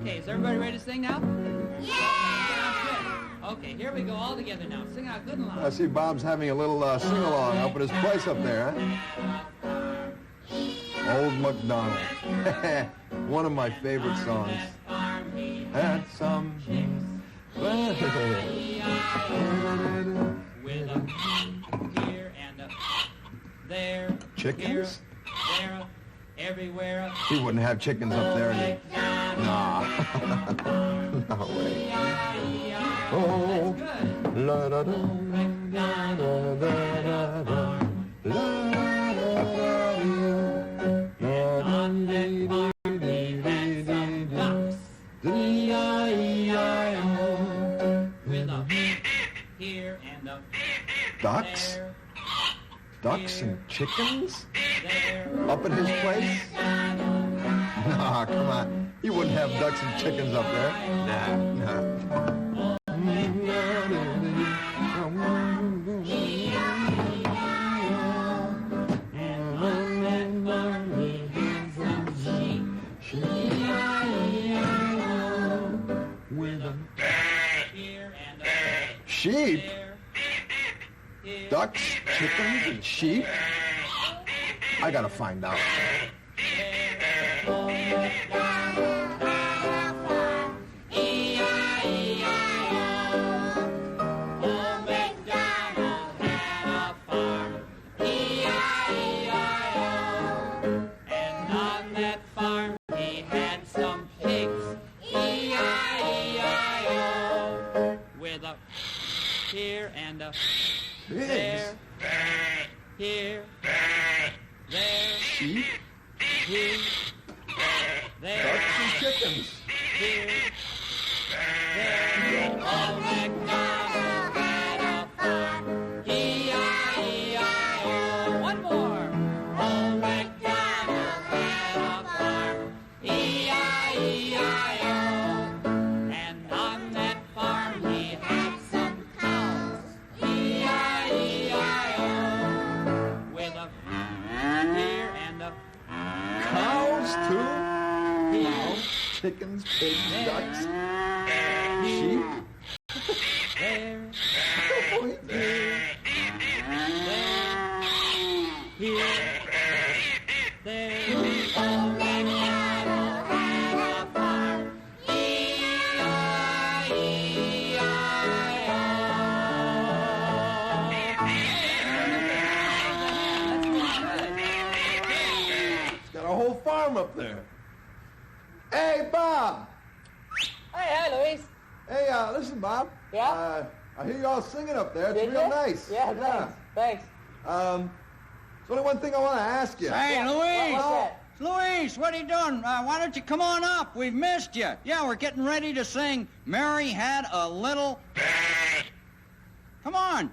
Okay, is everybody ready to sing now? Yeah! Okay, here we go all together now. Sing out good and loud. I see Bob's having a little sing-along up at his place up there, huh? Old MacDonald. One of my favorite songs. Had some... With a here and a there. Chickens? Here, there, everywhere. He wouldn't have chickens up there. Nah. No way. Oh. La da da. La da da da. La da here and a ducks? there, Ducks and chickens? there. Up at his place? Nah, come on. He wouldn't have ducks and chickens up there. Nah. Sheep? Ducks, chickens, and sheep? I gotta find out. Here and a Pigs. there, here, there, Sheep, here, there, ducks, and chickens. here, there. Old MacDonald had a farm. E-I-E-I-O. One more. Old MacDonald had a farm. E-I-E-I-O. And on that farm he had some cows. E-I-E-I-O. With a here and a Cows, too? here, Chickens, pigs, ducks, here, sheep. there, Oh, there, here, there. Old MacDonald had a farm. He's got a whole farm up there. Hey, Bob. Hey, hi, Luis. Hey, listen, Bob. Yeah? I hear you all singing up there. It's Did real ya? nice. Yeah, thanks. There's only one thing I want to ask you. Hey, Yeah, Louise! what's that? Louise, what are you doing? Why don't you come on up? We've missed you. Yeah, we're getting ready to sing Mary Had a Little... Come on.